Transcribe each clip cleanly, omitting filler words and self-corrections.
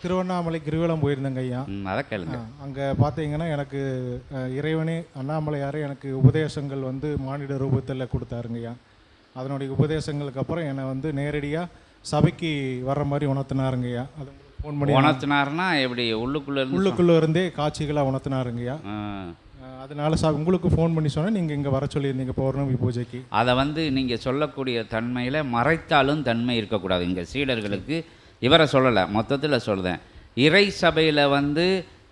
திருவண்ணாமலை கிரிவலம் போயிருந்தேங்க ஐயா. அதை கேளுங்க. அங்கே பார்த்தீங்கன்னா எனக்கு இறைவனே அண்ணாமலையார் எனக்கு உபதேசங்கள் வந்து மானிட ரூபத்தில் கொடுத்தாருங்க ஐயா. அதனுடைய உபதேசங்களுக்கு அப்புறம் என்னை வந்து நேரடியாக சபைக்கு வர்ற மாதிரி உணர்த்தினாருங்க ஐயா. அது ஃபோன் பண்ணி உணர்த்தினாருன்னா எப்படி? உள்ளுக்குள்ளே இருந்தே காட்சிகளாக உணர்த்தினாருங்க ஐயா. அதனால உங்களுக்கு ஃபோன் பண்ணி சொன்னால் நீங்கள் இங்கே வர சொல்லியிருந்தீங்க பௌர்ணமி பூஜைக்கு. அதை வந்து நீங்கள் சொல்லக்கூடிய தன்மையில் மறைத்தாலும் தன்மை இருக்கக்கூடாது. இங்கே சீடர்களுக்கு இவரை சொல்லலை, மொத்தத்தில் சொல்கிறேன். இறை சபையில் வந்து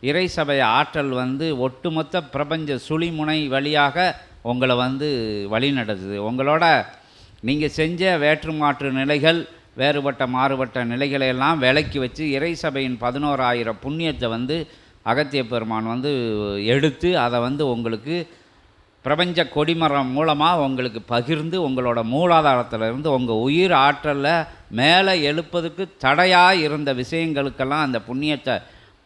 இறை சபை ஆற்றல் வந்து ஒட்டுமொத்த பிரபஞ்ச சுழிமுனை வழியாக உங்களை வந்து வழி நடத்துது. உங்களோட நீங்கள் செஞ்ச வேற்றுமாற்று நிலைகள், வேறுபட்ட மாறுபட்ட நிலைகளையெல்லாம் விலக்கி வச்சு இறை சபையின் 11,000 புண்ணியத்தை வந்து அகத்திய பெருமான் வந்து எடுத்து அதை வந்து உங்களுக்கு பிரபஞ்ச கொடிமரம் மூலமாக உங்களுக்கு பகிர்ந்து உங்களோட மூலாதாரத்திலிருந்து உங்கள் உயிர் ஆற்றலில் மேலே எழுப்பதுக்கு தடையாக இருந்த விஷயங்களுக்கெல்லாம் அந்த புண்ணியத்தை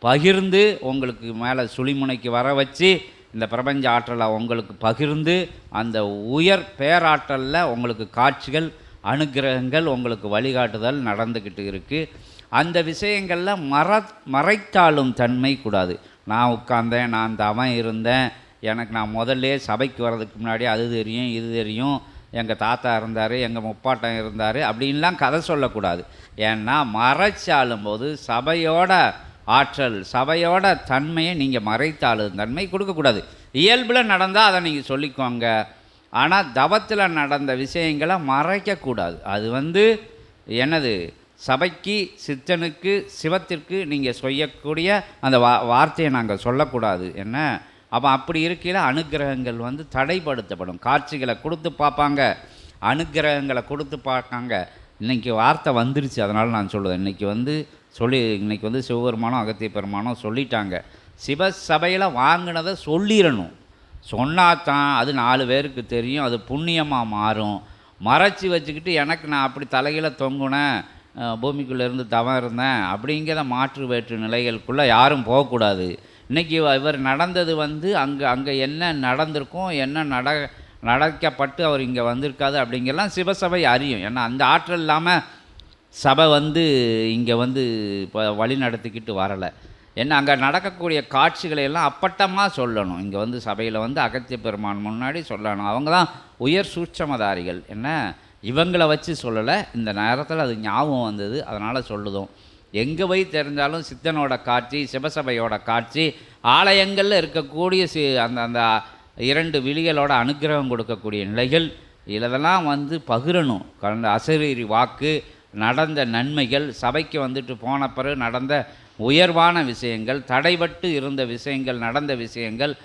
பகிர்ந்து உங்களுக்கு மேலே சுழிமுனைக்கு வர வச்சு இந்த பிரபஞ்ச ஆற்றலை உங்களுக்கு பகிர்ந்து அந்த உயர் பேராற்றலில் உங்களுக்கு காட்சிகள், அனுகிரகங்கள், உங்களுக்கு வழிகாட்டுதல் நடந்துக்கிட்டு இருக்குது. அந்த விஷயங்களில் மறைத்தாலும் தன்மை கூடாது. நான் உட்கார்ந்தேன், நான் தவம் இருந்தேன், எனக்கு நான் முதல்ல சபைக்கு வர்றதுக்கு முன்னாடி அது தெரியும் இது தெரியும், எங்கள் தாத்தா இருந்தார், எங்கள் முப்பாட்டம் இருந்தார் அப்படின்லாம் கதை சொல்லக்கூடாது. ஏன்னா மறைச்சாலும் போது சபையோட ஆற்றல், சபையோட தன்மையை நீங்கள் மறைத்தாலும் தன்மை கொடுக்கக்கூடாது. இயல்பில் நடந்தால் அதை நீங்கள் சொல்லிக்கோங்க. ஆனால் தவத்தில் நடந்த விஷயங்களை மறைக்கக்கூடாது. அது வந்து என்னது, சபைக்கு, சித்தனுக்கு, சிவத்திற்கு நீங்கள் செய்யக்கூடிய அந்த வார்த்தையை நாங்கள் சொல்லக்கூடாது. என்ன அப்போ அப்படி இருக்கையில் அனுகிரகங்கள் வந்து தடைப்படுத்தப்படும். காட்சிகளை கொடுத்து பார்ப்பாங்க, அனுகிரகங்களை கொடுத்து பார்க்காங்க. இன்றைக்கி வார்த்தை வந்துருச்சு, அதனால் நான் சொல்லுவேன். இன்றைக்கி வந்து சிவபெருமானம் அகத்திய பெருமானம் சொல்லிட்டாங்க. சிவசபையில் வாங்கினதை சொல்லிடணும். சொன்னாதான் அது 4 பேருக்கு தெரியும், அது புண்ணியமாக மாறும். மறைச்சி வச்சுக்கிட்டு எனக்கு நான் அப்படி தலைகீழ தொங்குனேன், பூமிக்குள்ளேருந்து தவம் இருந்தேன் அப்படிங்கிற மாற்று வேற்று நிலைகளுக்குள்ளே யாரும் போகக்கூடாது. இன்றைக்கி இவர் நடந்தது வந்து அங்கே என்ன நடந்திருக்கும், என்ன நடக்கப்பட்டு அவர் இங்கே வந்திருக்காது அப்படிங்கெல்லாம் சிவசபை அறியும். ஏன்னா அந்த ஆற்றல் இல்லாமல் சபை வந்து இங்கே வந்து இப்போ வழி நடத்திக்கிட்டு வரலை. ஏன்னா அங்கே நடக்கக்கூடிய காட்சிகளை எல்லாம் அப்பட்டமாக சொல்லணும். இங்கே வந்து சபையில் வந்து அகத்திய பெருமான் முன்னாடி சொல்லணும். அவங்க தான் உயர் சூட்சமதாரிகள். என்ன இவங்களை வச்சு சொல்லலை, இந்த நேரத்தில் அது ஞாபகம் வந்தது, அதனால் சொல்லுதோம். எங்கே போய் தெரிஞ்சாலும் சித்தனோட காட்சி, சிவசபையோட காட்சி, ஆலயங்களில் இருக்கக்கூடிய அந்த 2 விழிகளோட அனுகிரகம் கொடுக்கக்கூடிய நிலைகள், இதெல்லாம் வந்து பகிரணும். கலந்த அசரீரி வாக்கு, நடந்த நன்மைகள், சபைக்கு வந்துட்டு போன பிறகு நடந்த உயர்வான விஷயங்கள், தடைபட்டு இருந்த விஷயங்கள், நடந்த விஷயங்கள்,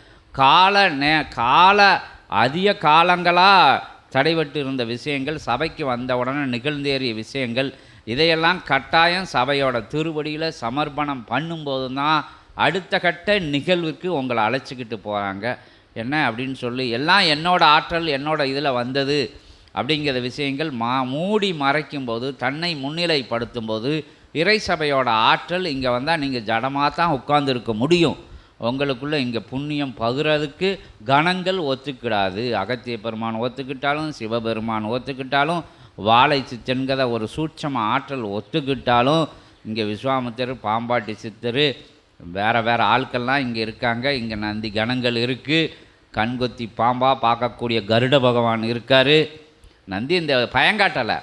அதிக காலங்களாக தடைபட்டு இருந்த விஷயங்கள், சபைக்கு வந்தவுடனே நிகழ்ந்தேறிய விஷயங்கள், இதையெல்லாம் கட்டாயம் சபையோட திருவடியில் சமர்ப்பணம் பண்ணும்போது தான் அடுத்த கட்ட நிகழ்வுக்கு உங்களை அழைச்சிக்கிட்டு போகிறாங்க. என்ன அப்படின்னு சொல்லி எல்லாம் என்னோட ஆற்றல், என்னோட இதில் வந்தது அப்படிங்கிற விஷயங்கள் மூடி மறைக்கும்போது, தன்னை முன்னிலைப்படுத்தும் போது இறை சபையோட ஆற்றல் இங்கே வந்தால் நீங்கள் ஜடமாக தான் உட்கார்ந்துருக்க முடியும். உங்களுக்குள்ளே இங்கே புண்ணியம் பகுறதுக்கு கணங்கள் ஒத்துக்கிடாது. அகத்திய பெருமான் ஒத்துக்கிட்டாலும், சிவபெருமான் ஒத்துக்கிட்டாலும், வாழை சித்தன்கிற ஒரு சூட்சம ஆற்றல் ஒத்துக்கிட்டாலும், இங்கே விஸ்வாமித்தர், பாம்பாட்டி சித்தர், வேறு ஆட்கள்லாம் இங்கே இருக்காங்க. இங்கே நந்தி கணங்கள் இருக்குது, கண்கொத்தி பாம்பாக பார்க்கக்கூடிய கருட பகவான் இருக்கார். நந்தி இந்த பயங்காட்டலை,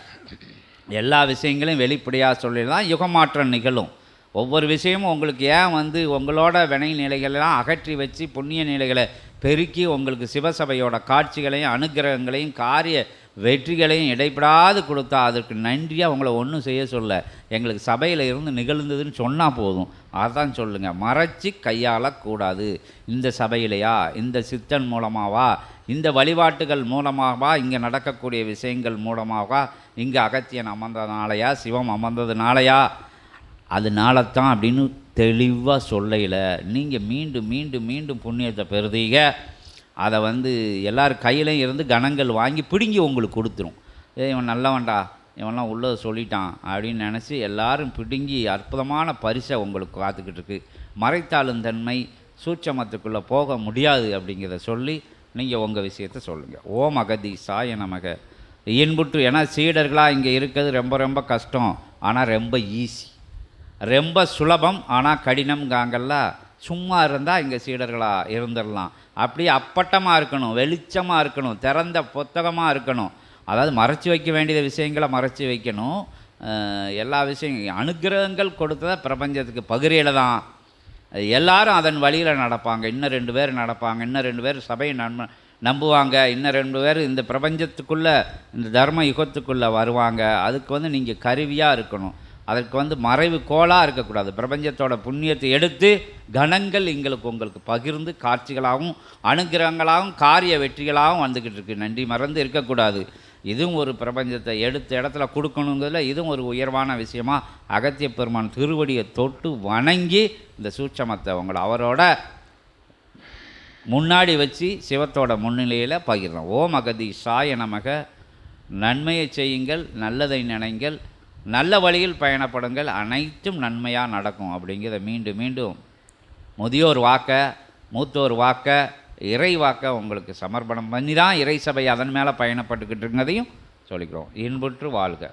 எல்லா விஷயங்களையும் வெளிப்படையாக சொல்லிதான் யுகமாற்றம் நிகழும். ஒவ்வொரு விஷயமும் உங்களுக்கு ஏன் வந்து உங்களோட வினை நிலைகளெல்லாம் அகற்றி வச்சு புண்ணிய நிலைகளை பெருக்கி உங்களுக்கு சிவசபையோட காட்சிகளையும் அனுகிரகங்களையும் காரிய வெற்றிகளையும் இடைப்படாது கொடுத்தா அதற்கு நன்றியாக உங்களை ஒன்றும் செய்ய சொல்ல, எங்களுக்கு சபையில் இருந்து நிகழ்ந்ததுன்னு சொன்னால் போதும். அதான் சொல்லுங்கள், மறைச்சி கையாளக்கூடாது. இந்த சபையிலையா, இந்த சித்தன் மூலமாவா, இந்த வழிபாட்டுகள் மூலமாகவா, இங்கே நடக்கக்கூடிய விஷயங்கள் மூலமாகவா, இங்கே அகத்தியன் அமர்ந்ததுனாலையா, சிவம் அமர்ந்ததுனாலையா, அதனால தான் அப்படின்னு தெளிவாக சொல்லையில் நீங்கள் மீண்டும் மீண்டும் மீண்டும் புண்ணியத்தை பெறுதீங்க. அதை வந்து எல்லார் கையிலையும் இருந்து கணங்கள் வாங்கி பிடுங்கி உங்களுக்கு கொடுத்துரும். இவன் நல்லவன்டா, இவன்லாம் உள்ளதை சொல்லிட்டான் அப்படின்னு நினச்சி எல்லாரும் பிடுங்கி அற்புதமான பரிசை உங்களுக்கு காத்துக்கிட்டு இருக்கு. மறைத்தாளும் தன்மை சூட்சமத்துக்குள்ளே போக முடியாது அப்படிங்கிறத சொல்லி நீங்கள் உங்கள் விஷயத்தை சொல்லுங்கள். ஓம் அகதீசாய நமக. இன்புற்று, ஏன்னா சீடர்களாக இங்கே இருக்கிறது ரொம்ப ரொம்ப கஷ்டம், ஆனால் ரொம்ப ஈஸி. ரொம்ப சுலபம், ஆனால் கடினம்காங்கல்ல. சும்மா இருந்தால் இங்கே சீடர்களாக இருந்துடலாம். அப்படியே அப்பட்டமாக இருக்கணும், வெளிச்சமாக இருக்கணும், திறந்த புத்தகமாக இருக்கணும். அதாவது மறைச்சி வைக்க வேண்டிய விஷயங்களை மறைச்சி வைக்கணும். எல்லா விஷயம் அனுக்கிரகங்கள் கொடுத்ததை பிரபஞ்சத்துக்கு பகிரையில் தான். எல்லாரும் அதன் வழியில் நடப்பாங்க. இன்னும் 2 பேர் நடப்பாங்க, இன்னும் 2 பேர் சபையை நம்புவாங்க, இன்னும் 2 பேர் இந்த பிரபஞ்சத்துக்குள்ளே இந்த தர்ம யுகத்துக்குள்ளே வருவாங்க. அதுக்கு நீங்கள் கருவியாக இருக்கணும். அதற்கு மறைவு கோளாக இருக்கக்கூடாது. பிரபஞ்சத்தோட புண்ணியத்தை எடுத்து கணங்கள் உங்களுக்கு பகிர்ந்து காட்சிகளாகவும் அனுகிரகங்களாகவும் காரிய வெற்றிகளாகவும் வந்துக்கிட்டு இருக்கு. நன்றி மறந்து இருக்கக்கூடாது. இதுவும் ஒரு பிரபஞ்சத்தை எடுத்த இடத்துல கொடுக்கணுங்கிறதுல இதுவும் ஒரு உயர்வான விஷயமா அகத்திய பெருமான் திருவடியை தொட்டு வணங்கி இந்த சூட்சமத்தை அவரோட முன்னாடி வச்சு சிவத்தோட முன்னிலையில் பகிர்றோம். ஓம் அகதீஷாய நமக. நன்மையை செய்யுங்கள், நல்லதை நினைங்கள், நல்ல வழியில் பயணப்படுங்கள், அனைத்தும் நன்மையாக நடக்கும் அப்படிங்கிறத மீண்டும் மீண்டும் முதியோர் வாக்க, மூத்தோர் வாக்க, இறை வாக்க உங்களுக்கு சமர்ப்பணம் பண்ணி தான் இறை சபை அதன் மேலே பயணப்பட்டுக்கிட்டு இருக்கிறதையும் சொல்லிக்கிறோம். இன்புற்று வாழ்க.